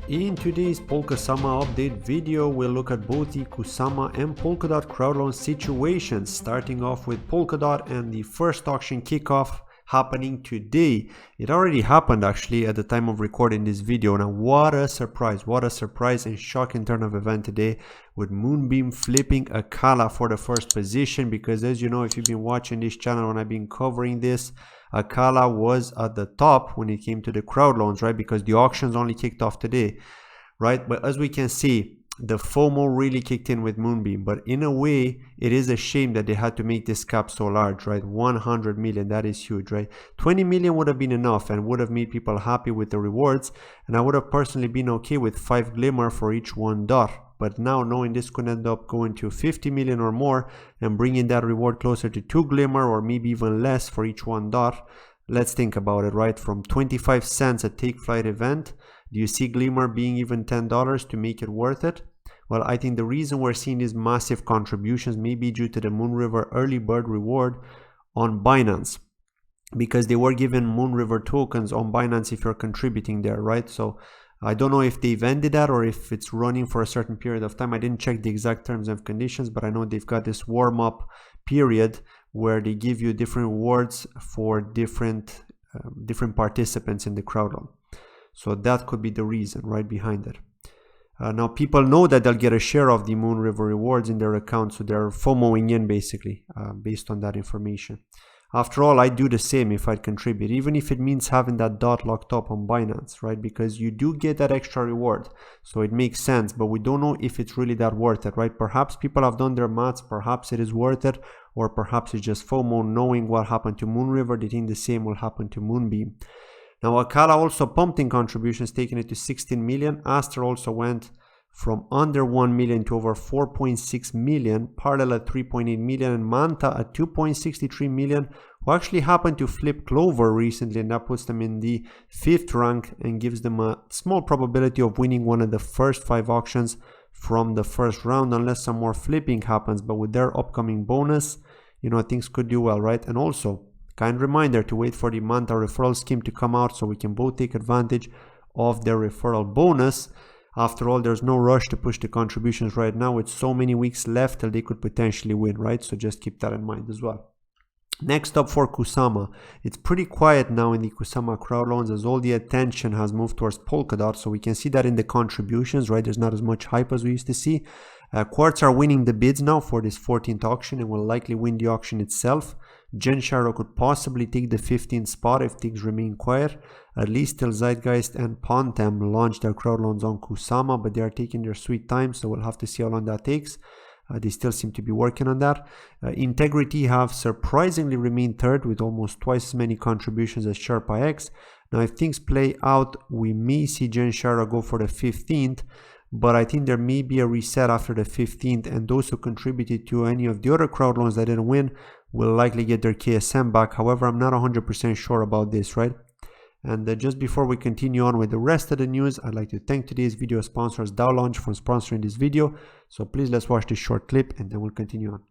In today's Kusama update video, we'll look at both the Kusama and Polkadot Crowdloan situations, starting off with Polkadot and the first auction kickoff happening today. It already happened actually at the time of recording this video. Now what a surprise and shocking turn of event today, with Moonbeam flipping Acala for the first position, because as you know, if you've been watching this channel when I've been covering this, Acala was at the top when it came to the crowd loans, right? Because the auctions only kicked off today, right? But as we can see, the FOMO really kicked in with Moonbeam. But in a way, it is a shame that they had to make this cap so large, right? 100 million, that is huge, right? 20 million would have been enough and would have made people happy with the rewards. And I would have personally been okay with 5 glimmer for each $1. But now, knowing this could end up going to 50 million or more and bringing that reward closer to 2 glimmer or maybe even less for each $1, let's think about it, right? From 25 cents a take flight event, do you see glimmer being even $10 to make it worth it? Well, I think the reason we're seeing these massive contributions may be due to the Moonriver early bird reward on Binance, because they were given Moonriver tokens on Binance if you're contributing there, right? So I don't know if they've ended that or if it's running for a certain period of time. I didn't check the exact terms and conditions, but I know they've got this warm-up period where they give you different rewards for different participants in the crowd loan. So that could be the reason right behind it. Now people know that they'll get a share of the Moonriver rewards in their account, so they're FOMOing in basically based on that information. After all, I'd do the same if I'd contribute, even if it means having that dot locked up on Binance, right? Because you do get that extra reward, so it makes sense, but we don't know if it's really that worth it, right? Perhaps people have done their maths, perhaps it is worth it, or perhaps it's just FOMO knowing what happened to Moonriver. They think the same will happen to Moonbeam. Now Acala also pumped in contributions, taking it to 16 million. Aster also went from under 1 million to over 4.6 million, Parallel at 3.8 million, and Manta at 2.63 million, who actually happened to flip Clover recently, and that puts them in the 5th rank and gives them a small probability of winning one of the first 5 auctions from the first round, unless some more flipping happens. But with their upcoming bonus, you know, things could do well, right? And also, kind reminder to wait for the Manta referral scheme to come out so we can both take advantage of their referral bonus. After all, there's no rush to push the contributions right now with so many weeks left till they could potentially win, right? So just keep that in mind as well. Next up for Kusama, it's pretty quiet now in the Kusama Crowdloans as all the attention has moved towards Polkadot. So we can see that in the contributions, right? There's not as much hype as we used to see. Quartz are winning the bids now for this 14th auction and will likely win the auction itself. Genshiro could possibly take the 15th spot if things remain quiet, at least till Zeitgeist and Pontem launch their crowd loans on Kusama, but they are taking their sweet time, so we'll have to see how long that takes. They still seem to be working on that. Integrity have surprisingly remained third with almost twice as many contributions as Sherpa X. Now if things play out, we may see Genshiro go for the 15th, but I think there may be a reset after the 15th, and those who contributed to any of the other crowd loans that didn't win will likely get their KSM back. However, I'm not 100% sure about this, right? And just before we continue on with the rest of the news, I'd like to thank today's video sponsors, DAOLaunch, for sponsoring this video. So please let's watch this short clip and then we'll continue on.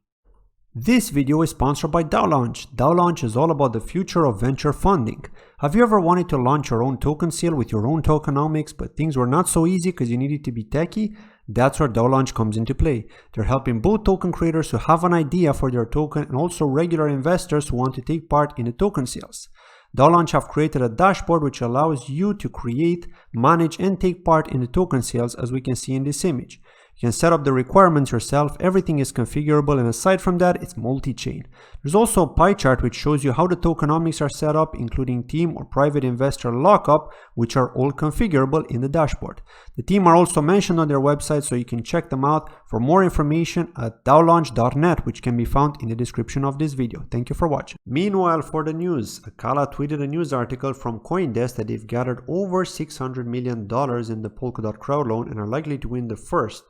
This video is sponsored by DAOLaunch. DAOLaunch is all about the future of venture funding. Have you ever wanted to launch your own token sale with your own tokenomics, but things were not so easy because you needed to be techie? That's where DAOLaunch comes into play. They're helping both token creators who have an idea for their token and also regular investors who want to take part in the token sales. DAOLaunch have created a dashboard which allows you to create, manage, and take part in the token sales, as we can see in this image. You can set up the requirements yourself, everything is configurable, and aside from that, it's multi-chain. There's also a pie chart which shows you how the tokenomics are set up, including team or private investor lockup, which are all configurable in the dashboard. The team are also mentioned on their website, so you can check them out for more information at daolaunch.net, which can be found in the description of this video. Thank you for watching. Meanwhile, for the news, Acala tweeted a news article from CoinDesk that they've gathered over $600 million in the Polkadot Crowdloan and are likely to win the first.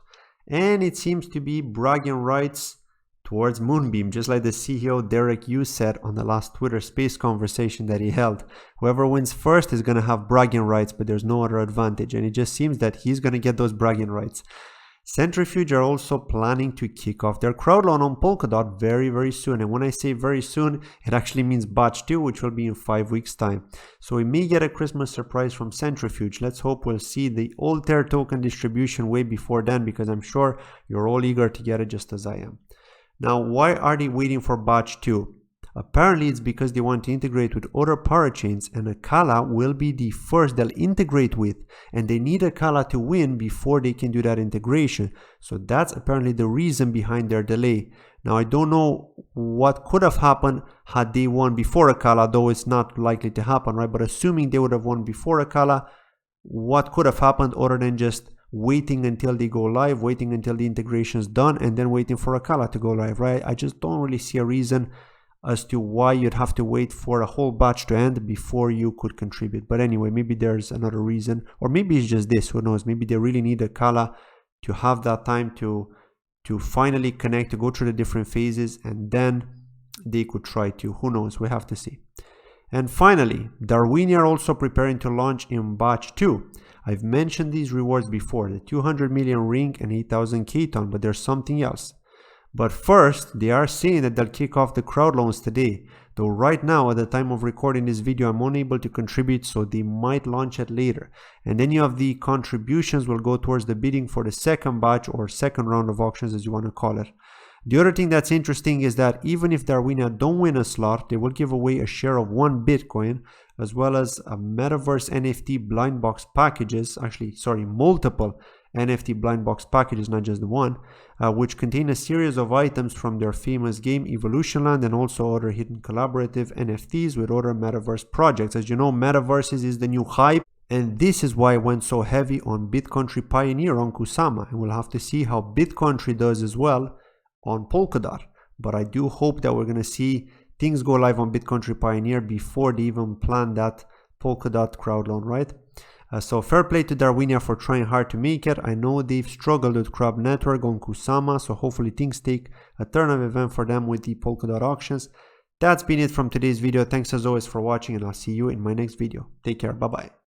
And it seems to be bragging rights towards Moonbeam, just like the CEO Derek Yu said on the last Twitter Space conversation that he held. Whoever wins first is going to have bragging rights, but there's no other advantage. And it just seems that he's going to get those bragging rights. Centrifuge are also planning to kick off their crowdloan on Polkadot very soon, and when I say very soon, it actually means batch 2, which will be in 5 weeks time. So we may get a Christmas surprise from Centrifuge. Let's hope we'll see the Altair token distribution way before then, because I'm sure you're all eager to get it just as I am. Now, why are they waiting for batch 2? Apparently it's because they want to integrate with other parachains, and Acala will be the first they'll integrate with, and they need Acala to win before they can do that integration. So that's apparently the reason behind their delay. Now I don't know what could have happened had they won before Acala, though it's not likely to happen, right? But assuming they would have won before Acala, what could have happened other than just waiting until they go live, waiting until the integration is done, and then waiting for Acala to go live, right? I just don't really see a reason as to why you'd have to wait for a whole batch to end before you could contribute. But anyway, maybe there's another reason, or maybe it's just this, who knows? Maybe they really need Acala to have that time to finally connect, to go through the different phases, and then they could try to, who knows, we have to see. And finally, Darwinia are also preparing to launch in batch 2. I've mentioned these rewards before, the 200 million ring and 8,000 K-ton, but there's something else. But first, they are saying that they'll kick off the crowdloans today, though right now at the time of recording this video I'm unable to contribute, so they might launch it later. And any of the contributions will go towards the bidding for the second batch or second round of auctions, as you want to call it. The other thing that's interesting is that even if Darwinia don't win a slot, they will give away a share of 1 Bitcoin, as well as a Metaverse NFT blind box packages, multiple NFT blind box packages, not just the one, which contain a series of items from their famous game Evolution Land, and also other hidden collaborative NFTs with other Metaverse projects. As you know, Metaverses is the new hype, and this is why I went so heavy on BitCountry Pioneer on Kusama, and we'll have to see how BitCountry does as well on Polkadot. But I do hope that we're going to see things go live on BitCountry Pioneer before they even plan that Polkadot crowdloan, right? So fair play to Darwinia for trying hard to make it. I know they've struggled with Crowd Network on Kusama, so hopefully things take a turn of event for them with the Polkadot auctions. That's been it from today's video. Thanks as always for watching, and I'll see you in my next video. Take care. Bye bye.